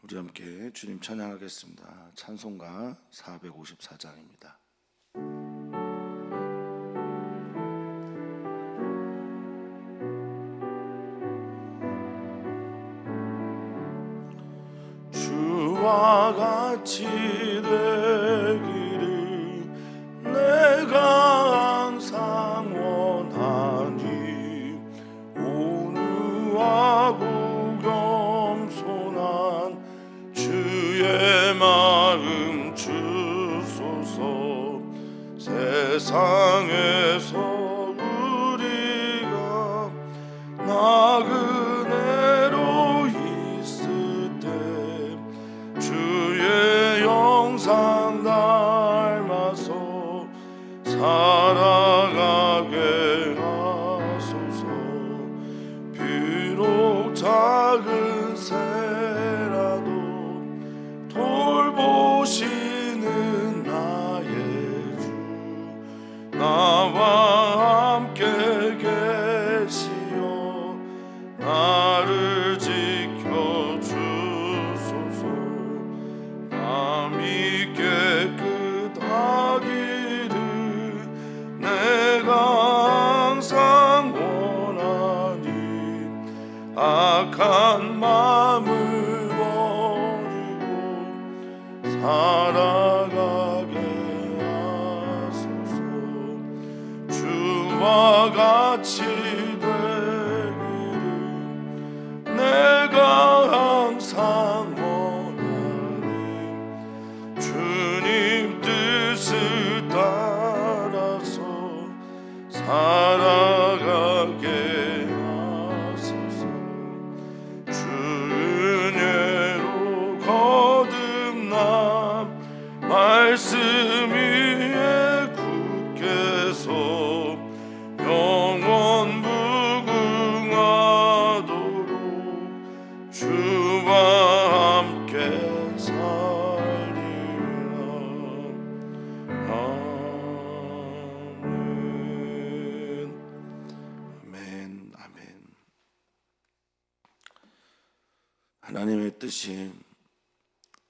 우리 함께 주님 찬양하겠습니다. 찬송가 454장입니다. 주와 같이 되기를 내가 항상 원하니 온유하고 겸손한 주의 마음 주소서. 세상에서 우리가 나그네로 있을 때 주의 영상 닮아서 살아가게 하소서. 비록 작은 새라도 돌보시는 나의 주 나와 함께 계시어 나를 지켜주소서. 마음이 깨끗하기를 내가 항상 원하니 악한 마음을 버리고 살아가게 하소서. 주와 같이 되기를 내가 항상 원하니 주님 뜻을 따라서 살아가게 하소서. 주 은혜로 거듭나 말씀 위에 굳게 서 영원 무궁하도록 주와 함께 살리라. 아멘. 아멘. 하나님의 뜻이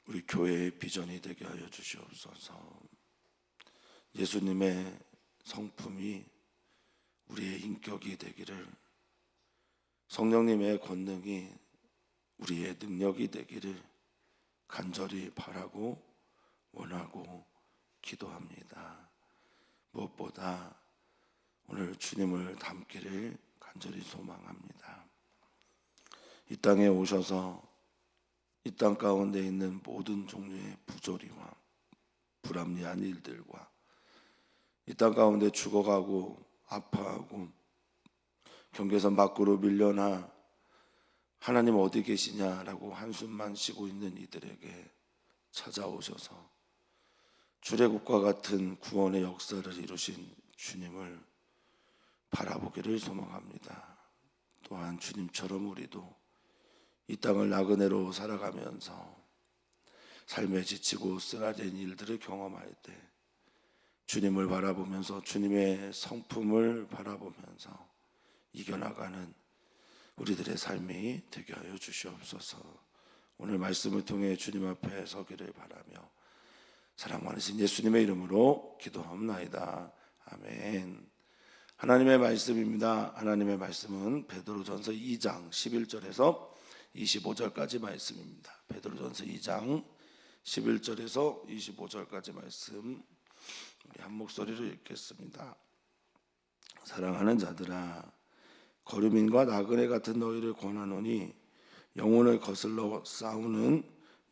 우리 교회의 비전이 되게 하여 주시옵소서. 예수님의 성품이 우리의 인격이 되기를, 성령님의 권능이 우리의 능력이 되기를 간절히 바라고 원하고 기도합니다. 무엇보다 오늘 주님을 닮기를 간절히 소망합니다. 이 땅에 오셔서 이 땅 가운데 있는 모든 종류의 부조리와 불합리한 일들과 이 땅 가운데 죽어가고 아파하고 경계선 밖으로 밀려나 하나님 어디 계시냐라고 한숨만 쉬고 있는 이들에게 찾아오셔서 출애굽과 같은 구원의 역사를 이루신 주님을 바라보기를 소망합니다. 또한 주님처럼 우리도 이 땅을 나그네로 살아가면서 삶에 지치고 쓰라린 일들을 경험할 때 주님을 바라보면서 주님의 성품을 바라보면서 이겨나가는 우리들의 삶이 되게 하여 주시옵소서. 오늘 말씀을 통해 주님 앞에 서기를 바라며 사랑 많으신 예수님의 이름으로 기도합나이다. 아멘. 하나님의 말씀입니다. 하나님의 말씀은 베드로전서 2장 11절에서 25절까지 말씀입니다. 베드로전서 2장 11절에서 25절까지 말씀 우리 한 목소리로 읽겠습니다. 사랑하는 자들아, 거류민과 나그네 같은 너희를 권하노니 영혼을 거슬러 싸우는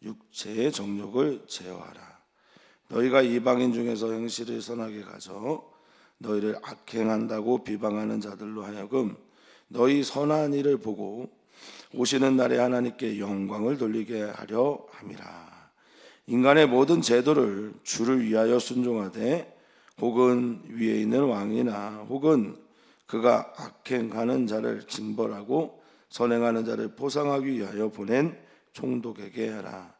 육체의 정욕을 제어하라. 너희가 이방인 중에서 행실을 선하게 가져 너희를 악행한다고 비방하는 자들로 하여금 너희 선한 일을 보고 오시는 날에 하나님께 영광을 돌리게 하려 함이라. 인간의 모든 제도를 주를 위하여 순종하되 혹은 위에 있는 왕이나 혹은 그가 악행하는 자를 징벌하고 선행하는 자를 보상하기 위하여 보낸 총독에게 하라.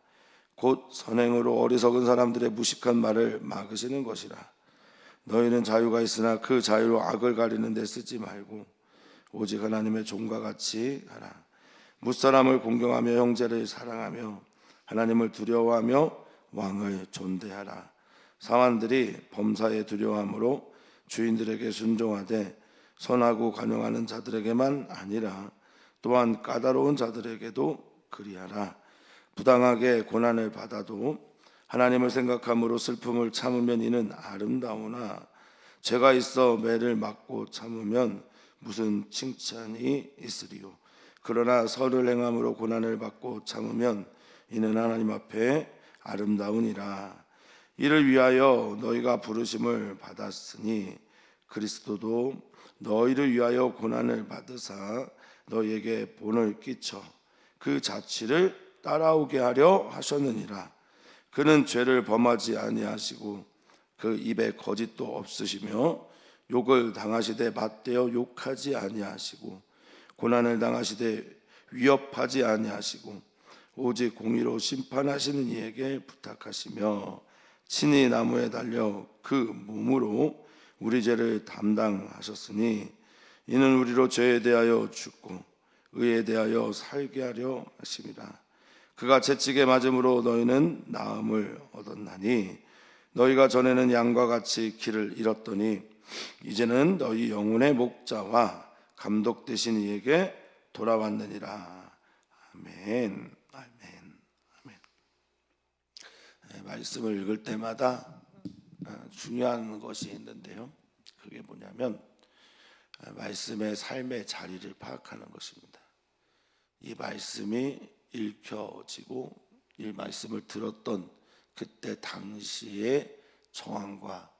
곧 선행으로 어리석은 사람들의 무식한 말을 막으시는 것이라. 너희는 자유가 있으나 그 자유로 악을 가리는 데 쓰지 말고 오직 하나님의 종과 같이 하라. 무사람을 공경하며 형제를 사랑하며 하나님을 두려워하며 왕을 존대하라. 사환들이 범사에 두려워함으로 주인들에게 순종하되 선하고 관용하는 자들에게만 아니라 또한 까다로운 자들에게도 그리하라. 부당하게 고난을 받아도 하나님을 생각함으로 슬픔을 참으면 이는 아름다우나 죄가 있어 매를 맞고 참으면 무슨 칭찬이 있으리요. 그러나 선을 행함으로 고난을 받고 참으면 이는 하나님 앞에 아름다우니라. 이를 위하여 너희가 부르심을 받았으니 그리스도도 너희를 위하여 고난을 받으사 너희에게 본을 끼쳐 그 자취를 따라오게 하려 하셨느니라. 그는 죄를 범하지 아니하시고 그 입에 거짓도 없으시며 욕을 당하시되 맞대어 욕하지 아니하시고 고난을 당하시되 위협하지 아니하시고 오직 공의로 심판하시는 이에게 부탁하시며 친히 나무에 달려 그 몸으로 우리 죄를 담당하셨으니 이는 우리로 죄에 대하여 죽고 의에 대하여 살게 하려 하심이라. 그가 채찍에 맞음으로 너희는 나음을 얻었나니 너희가 전에는 양과 같이 길을 잃었더니 이제는 너희 영혼의 목자와 감독 되신 이에게 돌아왔느니라. 아멘. 아멘. 아멘. 말씀을 읽을 때마다 중요한 것이 있는데요. 그게 뭐냐면 말씀의 삶의 자리를 파악하는 것입니다. 이 말씀이 읽혀지고 이 말씀을 들었던 그때 당시의 정황과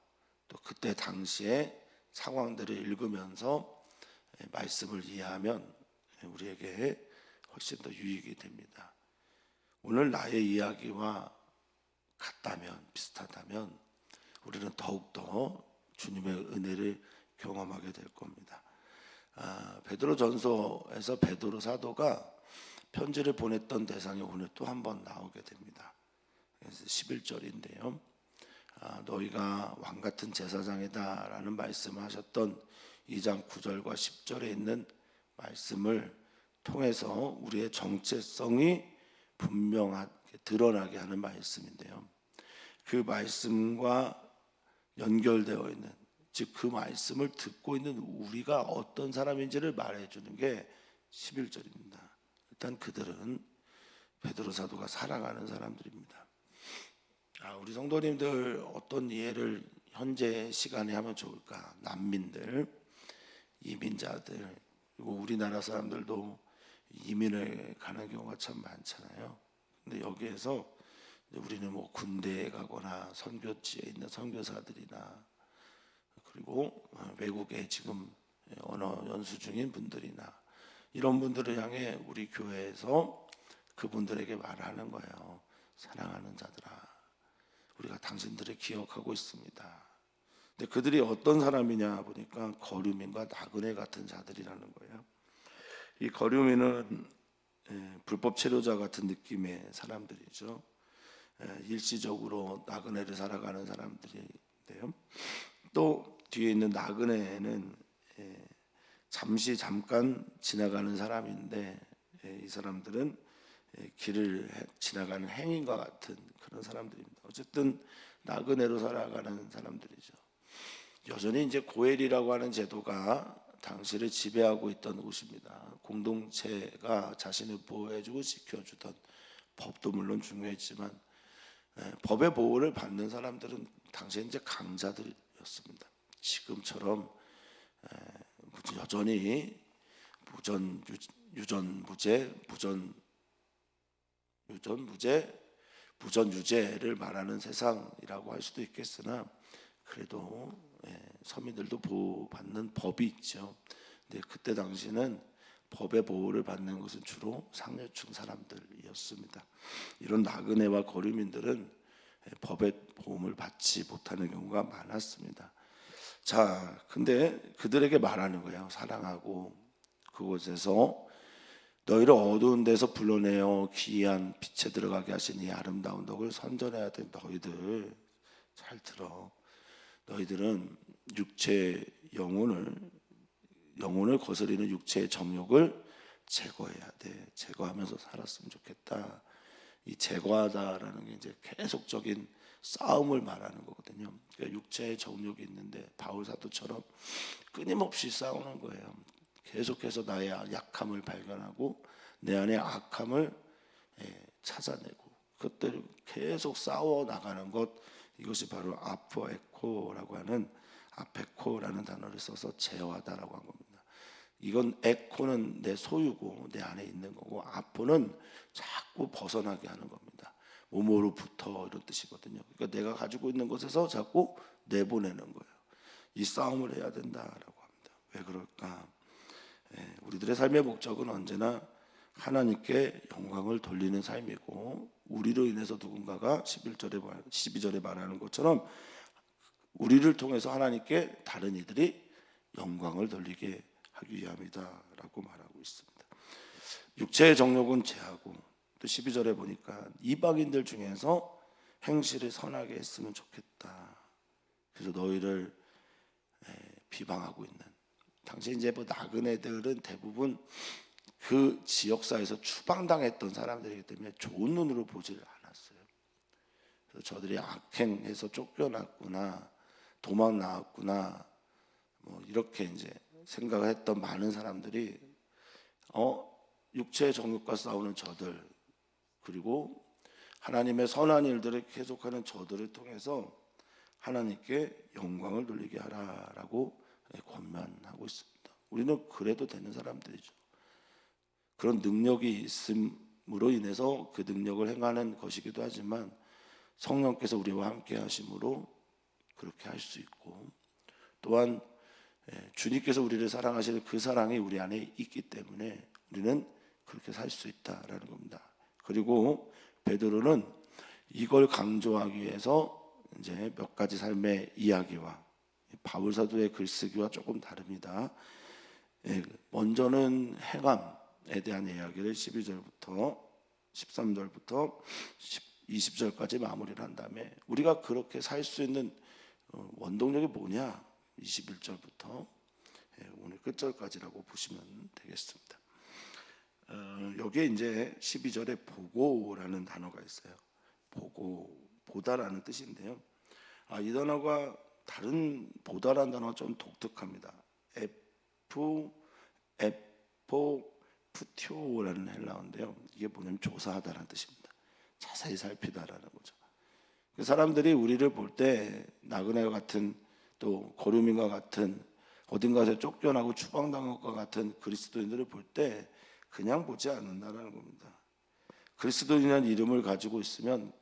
또 그때 당시의 상황들을 읽으면서 말씀을 이해하면 우리에게 훨씬 더 유익이 됩니다. 오늘 나의 이야기와 같다면 비슷하다면 우리는 더욱더 주님의 은혜를 경험하게 될 겁니다. 베드로전서에서 베드로 사도가 편지를 보냈던 대상이 오늘 또 한 번 나오게 됩니다. 그래서 11절인데요. 너희가 왕같은 제사장이다 라는 말씀을 하셨던 2장 9절과 10절에 있는 말씀을 통해서 우리의 정체성이 분명하게 드러나게 하는 말씀인데요. 그 말씀과 연결되어 있는, 즉 그 말씀을 듣고 있는 우리가 어떤 사람인지를 말해주는 게 11절입니다. 일단 그들은 베드로 사도가 사랑하는 사람들입니다. 우리 성도님들 어떤 이해를 현재 시간에 하면 좋을까? 난민들, 이민자들, 그리고 우리나라 사람들도 이민을 가는 경우가 참 많잖아요. 근데 여기에서 우리는 뭐 군대에 가거나 선교지에 있는 선교사들이나 그리고 외국에 지금 언어 연수 중인 분들이나 이런 분들을 향해 우리 교회에서 그분들에게 말하는 거예요. 사랑하는 자들아, 우리가 당신들을 기억하고 있습니다. 근데 그들이 어떤 사람이냐 보니까 거류민과 나그네 같은 자들이라는 거예요. 이 거류민은 불법 체류자 같은 느낌의 사람들이죠. 일시적으로 나그네를 살아가는 사람들인데요. 또 뒤에 있는 나그네는 잠깐 지나가는 사람인데 이 사람들은 길을 지나가는 행인과 같은 그런 사람들입니다. 어쨌든 나그네로 살아가는 사람들이죠. 여전히 이제 고엘이라고 하는 제도가 당시를 지배하고 있던 곳입니다. 공동체가 자신을 보호해주고 지켜주던 법도 물론 중요했지만 법의 보호를 받는 사람들은 당시에 이제 강자들이었습니다. 지금처럼 여전히 부전유제를 말하는 세상이라고 할 수도 있겠으나 그래도 서민들도 보호받는 법이 있죠. 근데 그때 당시는 법의 보호를 받는 것은 주로 상류층 사람들이었습니다. 이런 나그네와 거류민들은 법의 보호를 받지 못하는 경우가 많았습니다. 자, 근데 그들에게 말하는 거예요. 사랑하고 그곳에서 너희를 어두운 데서 불러내어 기이한 빛에 들어가게 하신 이 아름다운 덕을 선전해야 돼. 너희들 잘 들어. 너희들은 영혼을 거스리는 육체의 정욕을 제거해야 돼. 제거하면서 살았으면 좋겠다. 이 제거하다라는 게 이제 계속적인 싸움을 말하는 거거든요. 그러니까 육체의 정욕이 있는데 바울 사도처럼 끊임없이 싸우는 거예요. 계속해서 나의 약함을 발견하고 내 안의 악함을 찾아내고 그것들을 계속 싸워 나가는 것, 이것이 바로 아포에코라고 하는 아페코라는 단어를 써서 제어하다라고 한 겁니다. 이건 에코는 내 소유고 내 안에 있는 거고, 아포는 자꾸 벗어나게 하는 겁니다. 몸으로부터 이런 뜻이거든요. 그러니까 내가 가지고 있는 것에서 자꾸 내보내는 거예요. 이 싸움을 해야 된다라고 합니다. 왜 그럴까? 우리들의 삶의 목적은 언제나 하나님께 영광을 돌리는 삶이고, 우리로 인해서 누군가가 12절에 말하는 것처럼 우리를 통해서 하나님께 다른 이들이 영광을 돌리게 하기 위함이다라고 말하고 있습니다. 육체의 정욕은 제하고, 또 12절에 보니까 이방인들 중에서 행실을 선하게 했으면 좋겠다. 그래서 너희를 비방하고 있는, 당시 이제 뭐 나그네들은 대부분 그 지역사에서 추방당했던 사람들이기 때문에 좋은 눈으로 보지를 않았어요. 그래서 저들이 악행해서 쫓겨났구나, 도망 나왔구나, 뭐 이렇게 이제 생각을 했던 많은 사람들이 육체의 정욕과 싸우는 저들, 그리고 하나님의 선한 일들을 계속하는 저들을 통해서 하나님께 영광을 돌리게 하라라고 권면하고 있습니다. 우리는 그래도 되는 사람들이죠. 그런 능력이 있음으로 인해서 그 능력을 행하는 것이기도 하지만, 성령께서 우리와 함께 하심으로 그렇게 할 수 있고, 또한 주님께서 우리를 사랑하시는 그 사랑이 우리 안에 있기 때문에 우리는 그렇게 살 수 있다라는 겁니다. 그리고 베드로는 이걸 강조하기 위해서 이제 몇 가지 삶의 이야기와 바울 사도의 글쓰기와 조금 다릅니다. 먼저는 행함에 대한 이야기를 12절부터 13절부터 20절까지 마무리를 한 다음에, 우리가 그렇게 살 수 있는 원동력이 뭐냐, 21절부터 오늘 끝절까지라고 보시면 되겠습니다. 여기에 이제 12절에 보고라는 단어가 있어요. 보고, 보다라는 뜻인데요. 이 단어가 다른 보다라는 단어가 좀 독특합니다. 에포푸티오라는 헬라어인데요. 이게 뭐냐면 조사하다라는 뜻입니다. 자세히 살피다라는 거죠. 사람들이 우리를 볼 때 나그네와 같은, 또 고르민과 같은, 어딘가에서 쫓겨나고 추방당한 것과 같은 그리스도인들을 볼 때 그냥 보지 않는다라는 겁니다. 그리스도인이라는 이름을 가지고 있으면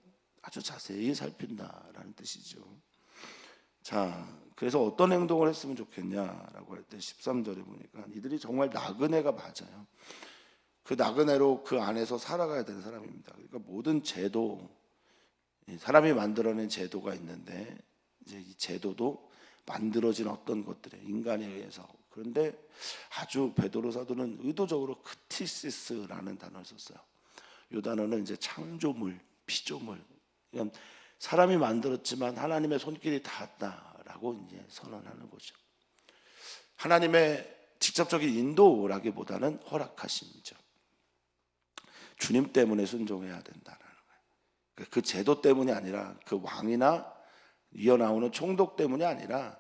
아주 자세히 살핀다라는 뜻이죠. 자, 그래서 어떤 행동을 했으면 좋겠냐라고 할 때 13절에 보니까 이들이 정말 나그네가 맞아요. 그 나그네로 그 안에서 살아가야 되는 사람입니다. 그러니까 모든 제도, 사람이 만들어낸 제도가 있는데, 이제 이 제도도 만들어진 어떤 것들에 인간에 의해서, 그런데 아주 베드로 사도는 의도적으로 크티시스라는 단어를 썼어요. 이 단어는 이제 창조물, 피조물, 그러니까 사람이 만들었지만 하나님의 손길이 닿았다라고 이제 선언하는 거죠. 하나님의 직접적인 인도라기보다는 허락하심이죠. 주님 때문에 순종해야 된다라는 거예요. 그 제도 때문이 아니라, 그 왕이나 이어나오는 총독 때문이 아니라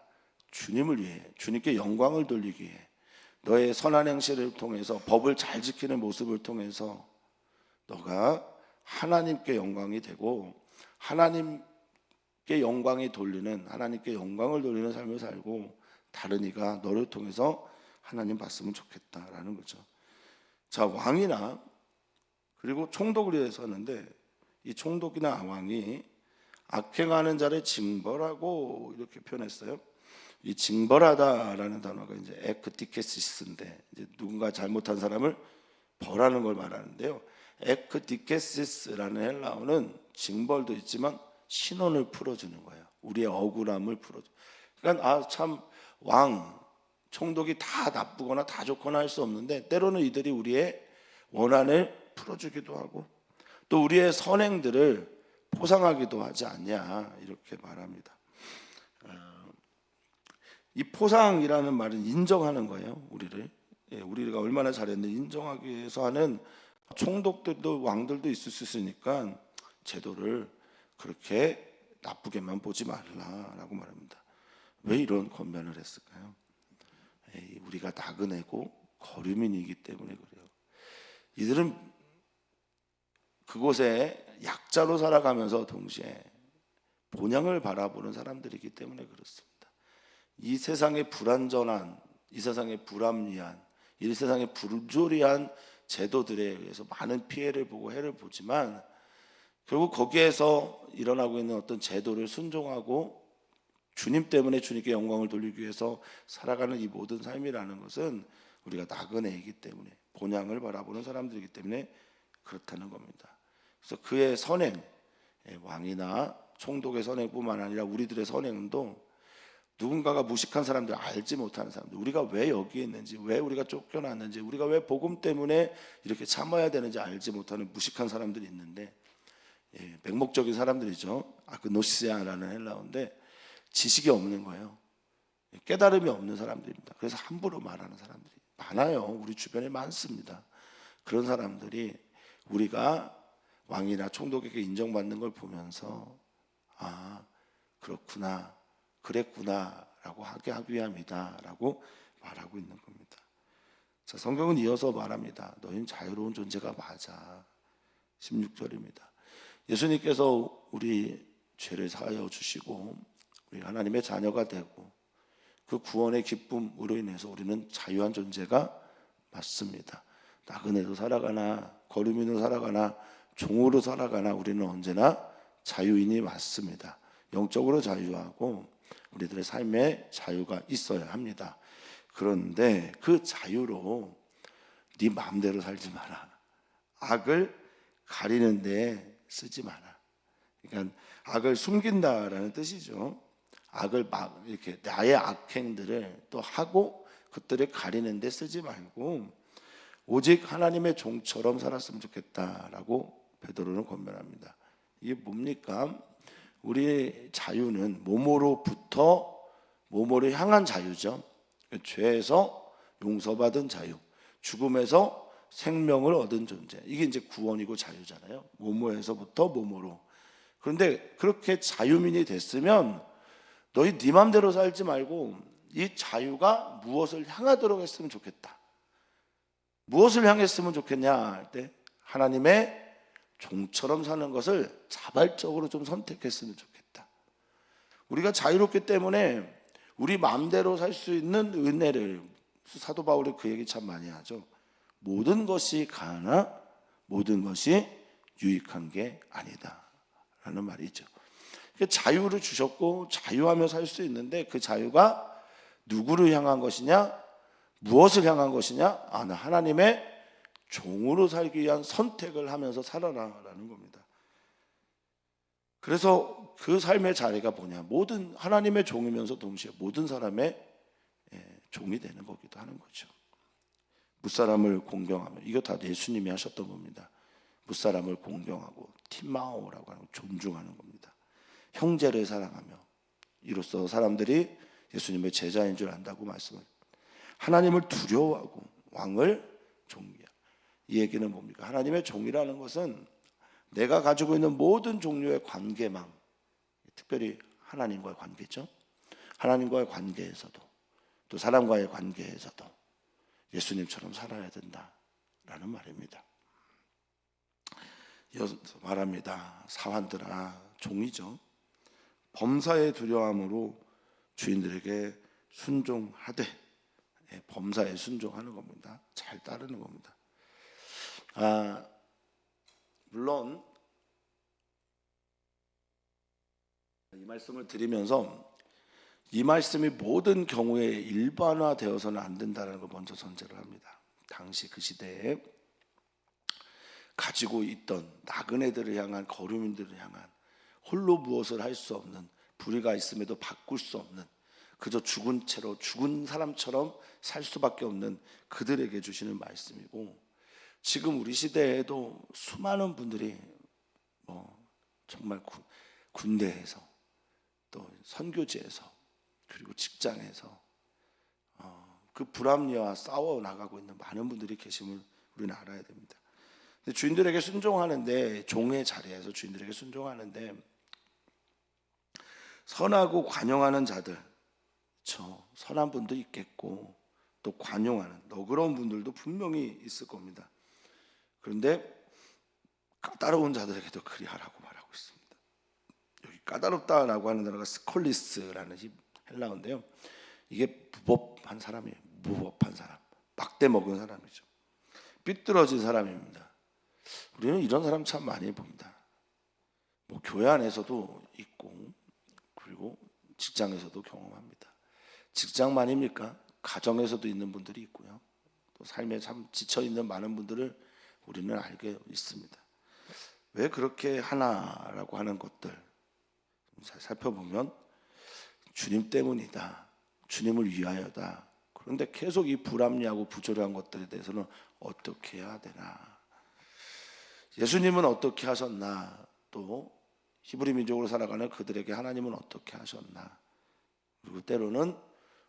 주님을 위해, 주님께 영광을 돌리기 위해, 너의 선한 행실을 통해서, 법을 잘 지키는 모습을 통해서 너가 하나님께 영광이 되고, 하나님께 영광이 돌리는, 하나님께 영광을 돌리는 삶을 살고, 다른 이가 너를 통해서 하나님 봤으면 좋겠다라는 거죠. 자, 왕이나 그리고 총독을 위해서 하는데, 이 총독이나 왕이 악행하는 자를 징벌하고 이렇게 표현했어요. 이 징벌하다라는 단어가 이제 에크티케시스인데, 이제 누군가 잘못한 사람을 벌하는 걸 말하는데요. 에크티케시스라는 헬라어는 징벌도 있지만 신원을 풀어주는 거예요. 우리의 억울함을 풀어줘. 그러니까 참 왕, 총독이 다 나쁘거나 다 좋거나 할 수 없는데, 때로는 이들이 우리의 원한을 풀어주기도 하고, 또 우리의 선행들을 포상하기도 하지 않냐, 이렇게 말합니다. 이 포상이라는 말은 인정하는 거예요. 우리가 얼마나 잘했는지 인정하기 위해서 하는 총독들도 왕들도 있을 수 있으니까 제도를 그렇게 나쁘게만 보지 말라라고 말합니다. 왜 이런 권면을 했을까요? 우리가 나그네고 거류민이기 때문에 그래요. 이들은 그곳에 약자로 살아가면서 동시에 본향을 바라보는 사람들이기 때문에 그렇습니다. 이 세상의 불완전한, 이 세상의 불합리한, 이 세상의 불조리한 제도들에 의해서 많은 피해를 보고 해를 보지만 결국 거기에서 일어나고 있는 어떤 제도를 순종하고 주님 때문에 주님께 영광을 돌리기 위해서 살아가는 이 모든 삶이라는 것은 우리가 나그네이기 때문에 본향을 바라보는 사람들이기 때문에 그렇다는 겁니다. 그래서 그의 선행, 왕이나 총독의 선행뿐만 아니라 우리들의 선행도 누군가가 무식한 사람들, 알지 못하는 사람들, 우리가 왜 여기에 있는지, 왜 우리가 쫓겨났는지, 우리가 왜 복음 때문에 이렇게 참아야 되는지 알지 못하는 무식한 사람들이 있는데, 맹목적인 사람들이죠. 아그노시아라는 헬라어인데 지식이 없는 거예요. 깨달음이 없는 사람들입니다. 그래서 함부로 말하는 사람들이 많아요. 우리 주변에 많습니다. 그런 사람들이 우리가 왕이나 총독에게 인정받는 걸 보면서 아, 그렇구나, 그랬구나 라고 하게 하기 위함이다 라고 말하고 있는 겁니다. 자, 성경은 이어서 말합니다. 너희는 자유로운 존재가 맞아. 16절입니다. 예수님께서 우리 죄를 사하여 주시고 우리 하나님의 자녀가 되고 그 구원의 기쁨으로 인해서 우리는 자유한 존재가 맞습니다. 나그네로 살아가나 거류민으로 살아가나 종으로 살아가나 우리는 언제나 자유인이 맞습니다. 영적으로 자유하고 우리들의 삶에 자유가 있어야 합니다. 그런데 그 자유로 네 마음대로 살지 마라. 악을 가리는 데 쓰지 마라. 그러니까 악을 숨긴다라는 뜻이죠. 악을 막 이렇게 나의 악행들을 또 하고 그들을 가리는 데 쓰지 말고 오직 하나님의 종처럼 살았으면 좋겠다라고 베드로는 권면합니다. 이게 뭡니까? 우리의 자유는 몸으로부터 몸으로 향한 자유죠. 죄에서 용서받은 자유, 죽음에서 생명을 얻은 존재. 이게 이제 구원이고 자유잖아요. 몸으로부터 몸으로. 그런데 그렇게 자유민이 됐으면 너희 네 맘대로 살지 말고 이 자유가 무엇을 향하도록 했으면 좋겠다. 무엇을 향했으면 좋겠냐 할 때 하나님의 종처럼 사는 것을 자발적으로 좀 선택했으면 좋겠다. 우리가 자유롭기 때문에 우리 마음대로 살 수 있는 은혜를, 사도 바울이 그 얘기 참 많이 하죠. 모든 것이 가나 모든 것이 유익한 게 아니다 라는 말이죠. 자유를 주셨고 자유하며 살 수 있는데 그 자유가 누구를 향한 것이냐, 무엇을 향한 것이냐? 나 하나님의 종으로 살기 위한 선택을 하면서 살아라라는 겁니다. 그래서 그 삶의 자리가 뭐냐? 모든 하나님의 종이면서 동시에 모든 사람의 종이 되는 거기도 하는 거죠. 무사람을 공경하며, 이거 다 예수님이 하셨던 겁니다. 무사람을 공경하고 티마오라고 하는 존중하는 겁니다. 형제를 사랑하며, 이로써 사람들이 예수님의 제자인 줄 안다고 말씀을. 하나님을 두려워하고 왕을 존귀하고. 이 얘기는 뭡니까? 하나님의 종이라는 것은 내가 가지고 있는 모든 종류의 관계망, 특별히 하나님과의 관계죠. 하나님과의 관계에서도 또 사람과의 관계에서도 예수님처럼 살아야 된다라는 말입니다. 이어서 말합니다. 사환들아, 종이죠. 범사에 두려움으로 주인들에게 순종하되, 범사에 순종하는 겁니다. 잘 따르는 겁니다. 물론 이 말씀을 드리면서 이 말씀이 모든 경우에 일반화되어서는 안 된다는 걸 먼저 전제를 합니다. 당시 그 시대에 가지고 있던 나그네들을 향한, 거류민들을 향한, 홀로 무엇을 할 수 없는, 불의가 있음에도 바꿀 수 없는, 그저 죽은 채로 죽은 사람처럼 살 수밖에 없는 그들에게 주시는 말씀이고, 지금 우리 시대에도 수많은 분들이 정말 군대에서 또 선교지에서 그리고 직장에서 그 불합리와 싸워 나가고 있는 많은 분들이 계심을 우리는 알아야 됩니다. 주인들에게 순종하는데, 종의 자리에서 주인들에게 순종하는데 선하고 관용하는 자들, 그렇죠? 선한 분도 있겠고 또 관용하는 너그러운 분들도 분명히 있을 겁니다. 그런데 까다로운 자들에게도 그리하라고 말하고 있습니다. 여기 까다롭다라고 하는 단어가 스콜리스라는 헬라어인데요, 이게 무법한 사람이에요. 무법한 사람, 막대 먹은 사람이죠. 삐뚤어진 사람입니다. 우리는 이런 사람 참 많이 봅니다. 교회 안에서도 있고 그리고 직장에서도 경험합니다. 직장만입니까? 가정에서도 있는 분들이 있고요. 또 삶에 참 지쳐있는 많은 분들을 우리는 알게 있습니다. 왜 그렇게 하나라고 하는 것들 살펴보면 주님 때문이다, 주님을 위하여다. 그런데 계속 이 불합리하고 부조리한 것들에 대해서는 어떻게 해야 되나, 예수님은 어떻게 하셨나, 또 히브리 민족으로 살아가는 그들에게 하나님은 어떻게 하셨나, 그리고 때로는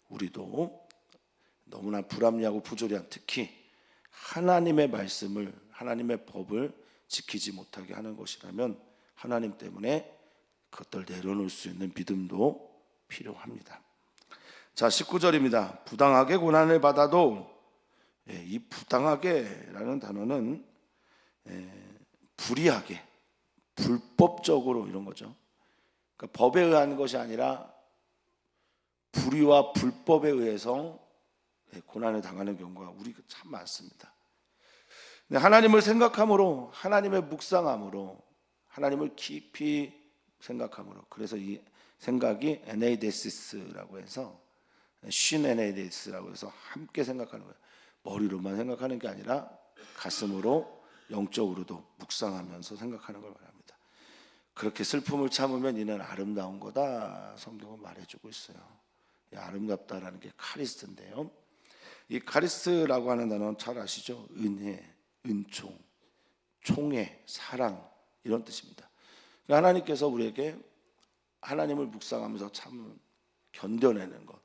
우리도 너무나 불합리하고 부조리한, 특히 하나님의 말씀을, 하나님의 법을 지키지 못하게 하는 것이라면 하나님 때문에 그것들 내려놓을 수 있는 믿음도 필요합니다. 자, 19절입니다. 부당하게 고난을 받아도, 이 부당하게라는 단어는 불의하게, 불법적으로 이런 거죠. 그러니까 법에 의한 것이 아니라 불의와 불법에 의해서 고난을 당하는 경우가 우리가 참 많습니다. 근데 하나님을 생각함으로, 하나님의 묵상함으로, 하나님을 깊이 생각함으로, 그래서 이 생각이 에네이데시스라고 해서, 쉰에네이데시스라고 해서 함께 생각하는 거예요. 머리로만 생각하는 게 아니라 가슴으로, 영적으로도 묵상하면서 생각하는 걸 말합니다. 그렇게 슬픔을 참으면 이는 아름다운 거다, 성경은 말해주고 있어요. 아름답다라는 게 카리스인데요, 이 카리스라고 하는 단어는 잘 아시죠? 은혜, 은총, 총애, 사랑, 이런 뜻입니다. 하나님께서 우리에게 하나님을 묵상하면서 참 견뎌내는 것,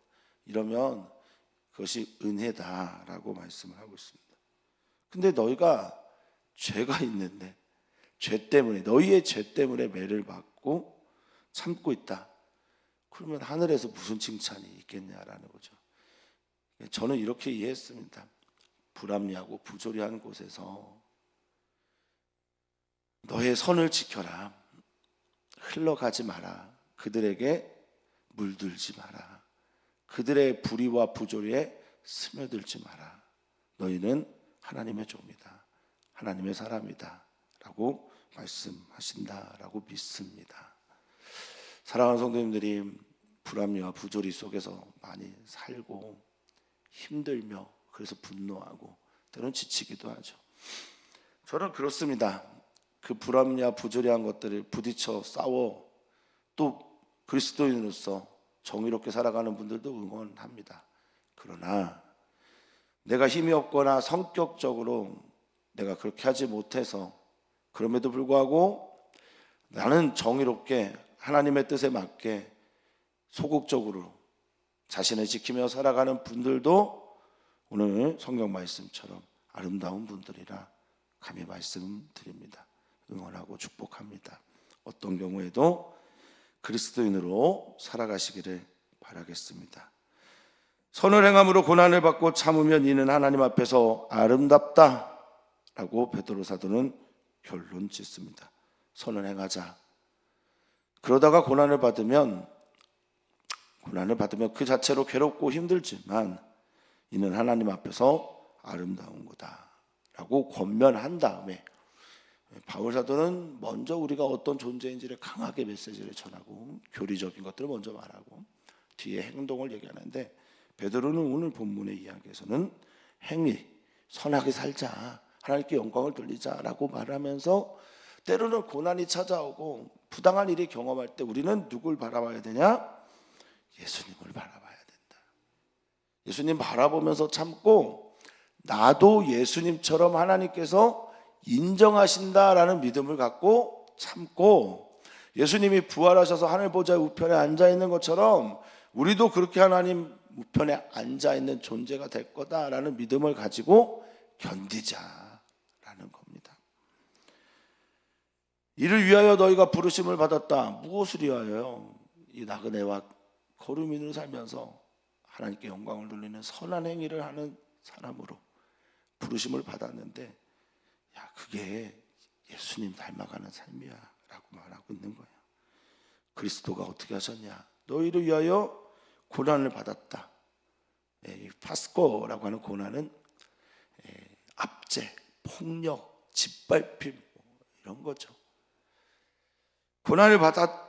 이러면 그것이 은혜다라고 말씀을 하고 있습니다. 근데 너희가 죄가 있는데, 죄 때문에, 너희의 죄 때문에 매를 받고 참고 있다, 그러면 하늘에서 무슨 칭찬이 있겠냐라는 거죠. 저는 이렇게 이해했습니다. 불합리하고 부조리한 곳에서 너의 선을 지켜라, 흘러가지 마라, 그들에게 물들지 마라, 그들의 불의와 부조리에 스며들지 마라, 너희는 하나님의 종이다, 하나님의 사람이다 라고 말씀하신다라고 믿습니다. 사랑하는 성도님들이 불합리와 부조리 속에서 많이 살고 힘들며, 그래서 분노하고 때로는 지치기도 하죠. 저는 그렇습니다. 그 불합리와 부조리한 것들을 부딪혀 싸워 또 그리스도인으로서 정의롭게 살아가는 분들도 응원합니다. 그러나 내가 힘이 없거나 성격적으로 내가 그렇게 하지 못해서, 그럼에도 불구하고 나는 정의롭게 하나님의 뜻에 맞게 소극적으로 자신을 지키며 살아가는 분들도 오늘 성경 말씀처럼 아름다운 분들이라 감히 말씀드립니다. 응원하고 축복합니다. 어떤 경우에도 그리스도인으로 살아가시기를 바라겠습니다. 선을 행함으로 고난을 받고 참으면 이는 하나님 앞에서 아름답다 라고 베드로 사도는 결론 짓습니다. 선을 행하자. 그러다가 고난을 받으면 그 자체로 괴롭고 힘들지만 이는 하나님 앞에서 아름다운 거다 라고 권면한 다음에, 바울 사도는 먼저 우리가 어떤 존재인지를 강하게 메시지를 전하고 교리적인 것들을 먼저 말하고 뒤에 행동을 얘기하는데, 베드로는 오늘 본문의 이야기에서는 행위, 선하게 살자, 하나님께 영광을 돌리자라고 말하면서, 때로는 고난이 찾아오고 부당한 일이 경험할 때 우리는 누굴 바라봐야 되냐? 예수님을 바라봐야 된다. 예수님 바라보면서 참고, 나도 예수님처럼 하나님께서 인정하신다라는 믿음을 갖고 참고, 예수님이 부활하셔서 하늘 보좌 우편에 앉아있는 것처럼 우리도 그렇게 하나님 우편에 앉아있는 존재가 될 거다라는 믿음을 가지고 견디자라는 겁니다. 이를 위하여 너희가 부르심을 받았다. 무엇을 위하여요? 이 나그네와 거류민으로 살면서 하나님께 영광을 돌리는 선한 행위를 하는 사람으로 부르심을 받았는데, 야, 그게 예수님 닮아가는 삶이야 라고 말하고 있는 거예요. 그리스도가 어떻게 하셨냐? 너희를 위하여 고난을 받았다. 이 파스코라고 하는 고난은 압제, 폭력, 짓밟힘 이런 거죠. 고난을 받아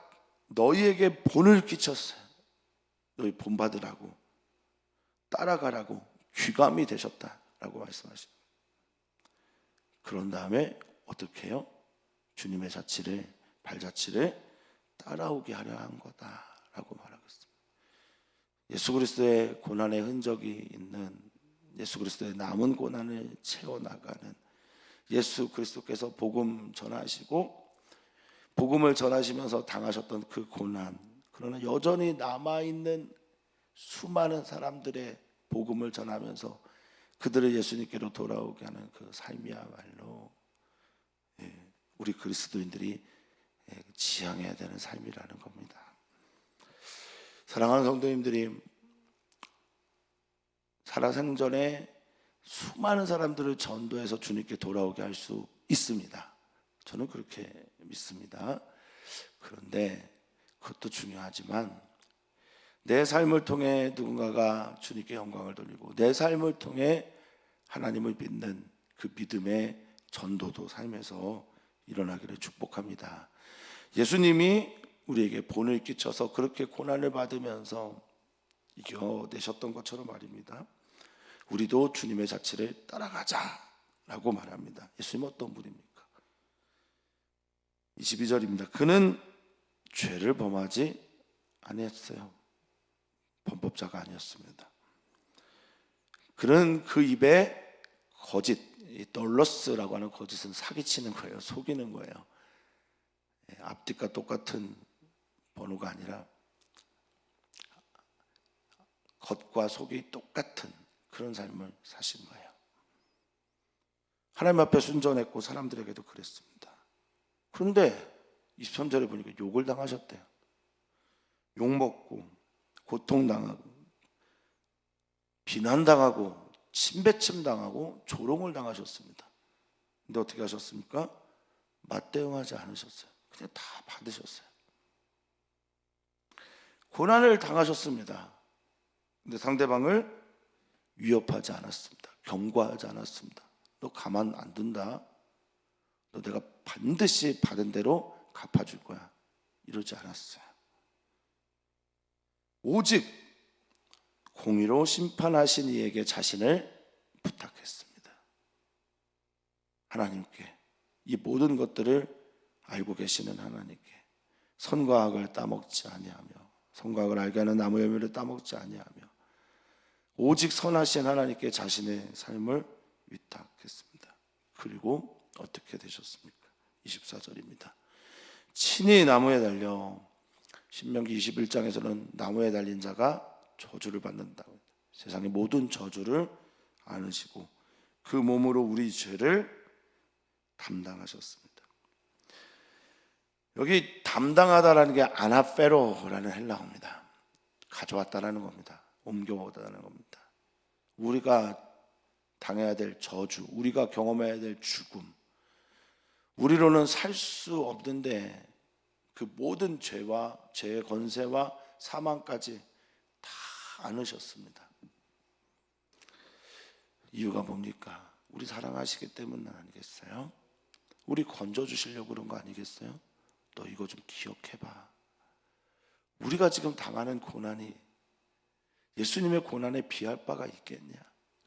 너희에게 본을 끼쳤어요. 너희 본 받으라고, 따라가라고 귀감이 되셨다라고 말씀하십니다. 그런 다음에 어떻게 해요? 주님의 자취를, 발자취를 따라오게 하려 한 거다라고 말하고 있습니다. 예수 그리스도의 고난의 흔적이 있는, 예수 그리스도의 남은 고난을 채워나가는, 예수 그리스도께서 복음 전하시고 복음을 전하시면서 당하셨던 그 고난, 그러나 여전히 남아있는 수많은 사람들의 복음을 전하면서 그들을 예수님께로 돌아오게 하는 그 삶이야말로 우리 그리스도인들이 지향해야 되는 삶이라는 겁니다. 사랑하는 성도님들이, 살아생전에 수많은 사람들을 전도해서 주님께 돌아오게 할 수 있습니다. 저는 그렇게 믿습니다. 그런데 그것도 중요하지만 내 삶을 통해 누군가가 주님께 영광을 돌리고 내 삶을 통해 하나님을 믿는 그 믿음의 전도도 삶에서 일어나기를 축복합니다. 예수님이 우리에게 본을 끼쳐서 그렇게 고난을 받으면서 이겨내셨던 것처럼 말입니다. 우리도 주님의 자취를 따라가자라고 말합니다. 예수님은 어떤 분입니까? 22절입니다. 그는 죄를 범하지 아니했어요. 범법자가 아니었습니다. 그는 그 입에 거짓, 덜러스라고 하는 거짓은 사기치는 거예요. 속이는 거예요. 앞뒤가 똑같은 번호가 아니라 겉과 속이 똑같은 그런 삶을 사신 거예요. 하나님 앞에 순전했고 사람들에게도 그랬습니다. 그런데 23절에 보니까 욕을 당하셨대요. 욕먹고 고통당하고 비난당하고 침배침 당하고 조롱을 당하셨습니다. 근데 어떻게 하셨습니까? 맞대응하지 않으셨어요. 그냥 다 받으셨어요. 고난을 당하셨습니다. 근데 상대방을 위협하지 않았습니다. 경고하지 않았습니다. 너 가만 안 둔다. 너 내가 반드시 받은 대로 갚아줄 거야. 이러지 않았어요. 오직 공의로 심판하신 이에게 자신을 부탁했습니다. 하나님께, 이 모든 것들을 알고 계시는 하나님께 선과 악을 따먹지 아니하며 선과 악을 알게 하는 나무 열매를 따먹지 아니하며 오직 선하신 하나님께 자신의 삶을 위탁했습니다. 그리고 어떻게 되셨습니까? 24절입니다. 친히 나무에 달려, 신명기 21장에서는 나무에 달린 자가 저주를 받는다고, 세상의 모든 저주를 안으시고 그 몸으로 우리 죄를 담당하셨습니다. 여기 담당하다라는 게 아나페로라는 헬라어입니다. 가져왔다라는 겁니다. 옮겨오다라는 겁니다. 우리가 당해야 될 저주, 우리가 경험해야 될 죽음, 우리로는 살 수 없는데 그 모든 죄와 죄의 권세와 사망까지 다 안으셨습니다. 이유가 뭡니까? 우리 사랑하시기 때문 아니겠어요? 우리 건져주시려고 그런 거 아니겠어요? 너 이거 좀 기억해봐. 우리가 지금 당하는 고난이 예수님의 고난에 비할 바가 있겠냐?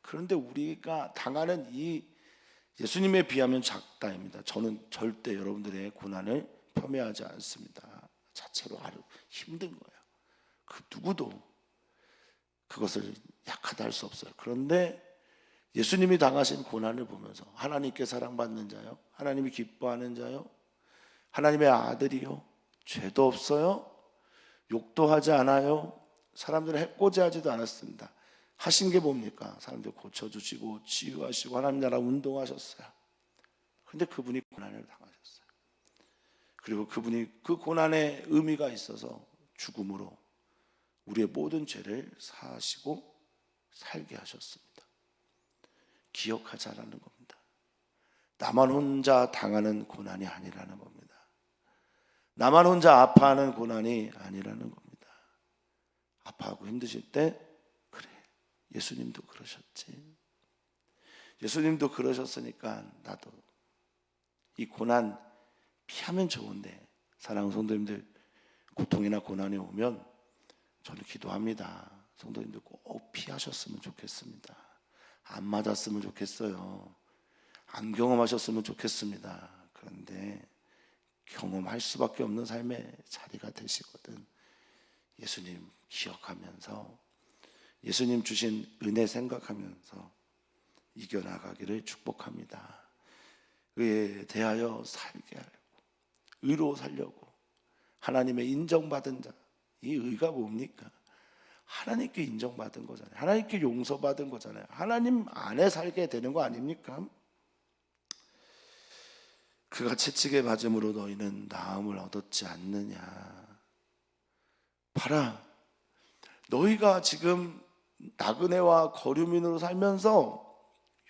그런데 우리가 당하는 이 예수님에 비하면 작다입니다. 저는 절대 여러분들의 고난을 폄훼하지 않습니다. 자체로 아주 힘든 거예요. 그 누구도 그것을 약하다 할 수 없어요. 그런데 예수님이 당하신 고난을 보면서 하나님께 사랑받는 자요, 하나님이 기뻐하는 자요, 하나님의 아들이요, 죄도 없어요, 욕도 하지 않아요, 사람들을 해코지하지도 않았습니다. 하신 게 뭡니까? 사람들 고쳐주시고 치유하시고 하나님 나라 운동하셨어요. 그런데 그분이 고난을 당하셨어요. 그리고 그분이 그 고난에 의미가 있어서 죽음으로 우리의 모든 죄를 사하시고 살게 하셨습니다. 기억하자라는 겁니다. 나만 혼자 당하는 고난이 아니라는 겁니다. 나만 혼자 아파하는 고난이 아니라는 겁니다. 아파하고 힘드실 때 그래, 예수님도 그러셨지. 예수님도 그러셨으니까 나도 이 고난 피하면 좋은데, 사랑하는 성도님들, 고통이나 고난이 오면 저는 기도합니다. 성도님들 꼭 피하셨으면 좋겠습니다. 안 맞았으면 좋겠어요. 안 경험하셨으면 좋겠습니다. 그런데 경험할 수밖에 없는 삶의 자리가 되시거든. 예수님 기억하면서, 예수님 주신 은혜 생각하면서 이겨나가기를 축복합니다. 의에 대하여 살게 하려고, 의로 살려고, 하나님의 인정받은 자. 이 의가 뭡니까? 하나님께 인정받은 거잖아요. 하나님께 용서받은 거잖아요. 하나님 안에 살게 되는 거 아닙니까? 그가 채찍에 맞음으로 너희는 나음을 얻었지 않느냐. 봐라, 너희가 지금 나그네와 거류민으로 살면서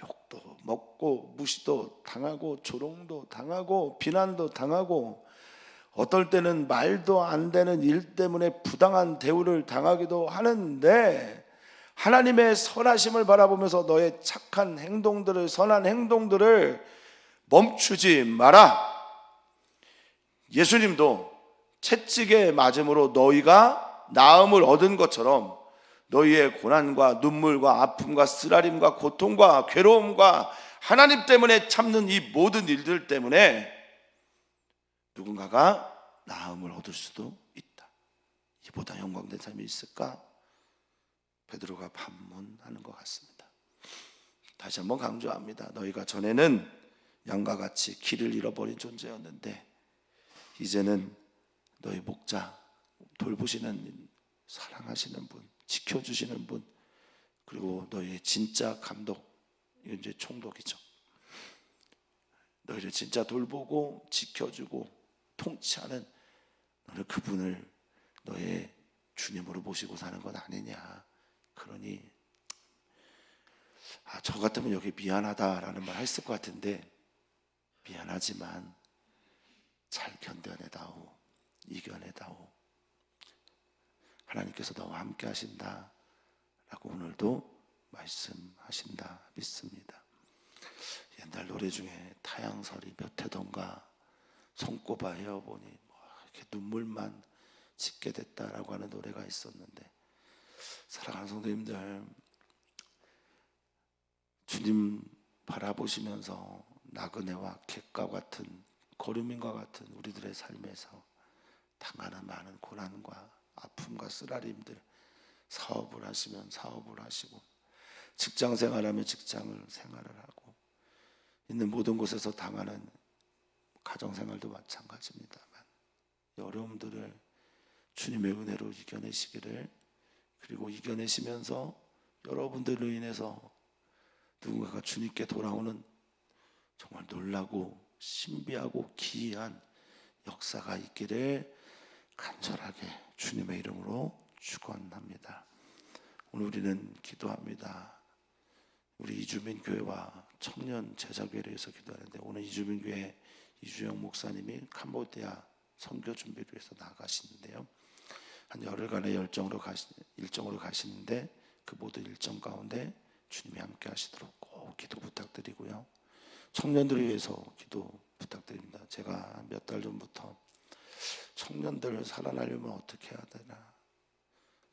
욕도 먹고 무시도 당하고 조롱도 당하고 비난도 당하고, 어떨 때는 말도 안 되는 일 때문에 부당한 대우를 당하기도 하는데, 하나님의 선하심을 바라보면서 너의 착한 행동들을, 선한 행동들을 멈추지 마라. 예수님도 채찍에 맞음으로 너희가 나음을 얻은 것처럼 너희의 고난과 눈물과 아픔과 쓰라림과 고통과 괴로움과 하나님 때문에 참는 이 모든 일들 때문에 누군가가 나음을 얻을 수도 있다. 이보다 영광된 삶이 있을까? 베드로가 반문하는 것 같습니다. 다시 한번 강조합니다. 너희가 전에는 양과 같이 길을 잃어버린 존재였는데 이제는 너희 목자, 돌보시는, 사랑하시는 분, 지켜주시는 분, 그리고 너희의 진짜 감독, 이건 이제 총독이죠. 너희를 진짜 돌보고 지켜주고 통치하는 너는 그분을 너의 주님으로 모시고 사는 것 아니냐. 그러니 저 같으면 여기 미안하다라는 말 했을 것 같은데, 미안하지만 잘 견뎌내다오, 이겨내다오. 하나님께서 너와 함께 하신다 라고 오늘도 말씀하신다 믿습니다. 옛날 노래 중에 타양설이 몇 해던가 손꼽아 헤어보니 이렇게 눈물만 짓게 됐다라고 하는 노래가 있었는데, 사랑하는 성도님들, 주님 바라보시면서 나그네와 객과 같은, 거류민과 같은 우리들의 삶에서 당하는 많은 고난과 아픔과 쓰라림들, 사업을 하시면 사업을 하시고, 직장 생활하면 직장을 생활을 하고, 있는 모든 곳에서 당하는 가정생활도 마찬가지입니다만, 이 어려움들을 주님의 은혜로 이겨내시기를, 그리고 이겨내시면서 여러분들로 인해서 누군가가 주님께 돌아오는 정말 놀라고 신비하고 기이한 역사가 있기를 간절하게 주님의 이름으로 축원합니다. 오늘 우리는 기도합니다. 우리 이주민 교회와 청년 제자교회를 위해서 기도하는데, 오늘 이주민 교회 이주영 목사님이 캄보디아 선교 준비를 위해서 나가시는데요, 한 열흘간의 일정으로 가시는데 그 모든 일정 가운데 주님이 함께 하시도록 꼭 기도 부탁드리고요, 청년들을 위해서 기도 부탁드립니다. 제가 몇 달 전부터 청년들 살아나려면 어떻게 해야 되나,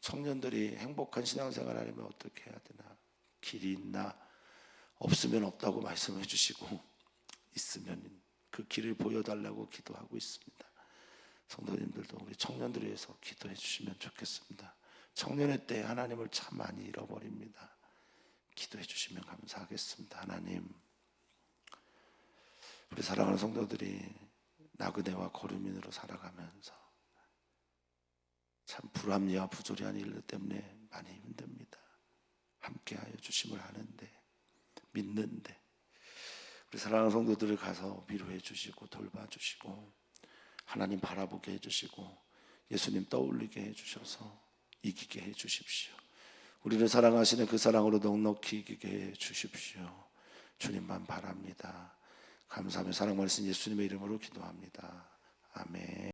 청년들이 행복한 신앙생활 하려면 어떻게 해야 되나, 길이 있나, 없으면 없다고 말씀해 주시고 있으면 그 길을 보여달라고 기도하고 있습니다. 성도님들도 우리 청년들을 위해서 기도해 주시면 좋겠습니다. 청년의 때 하나님을 참 많이 잃어버립니다. 기도해 주시면 감사하겠습니다. 하나님, 우리 사랑하는 성도들이 나그네와 거류민으로 살아가면서 참 불합리와 부조리한 일들 때문에 많이 힘듭니다. 함께하여 주심을 아는데, 믿는데, 우리 사랑하는 성도들을 가서 위로해 주시고 돌봐주시고 하나님 바라보게 해주시고 예수님 떠올리게 해주셔서 이기게 해주십시오. 우리를 사랑하시는 그 사랑으로 넉넉히 이기게 해주십시오. 주님만 바랍니다. 감사하며 사랑 말씀 예수님의 이름으로 기도합니다. 아멘.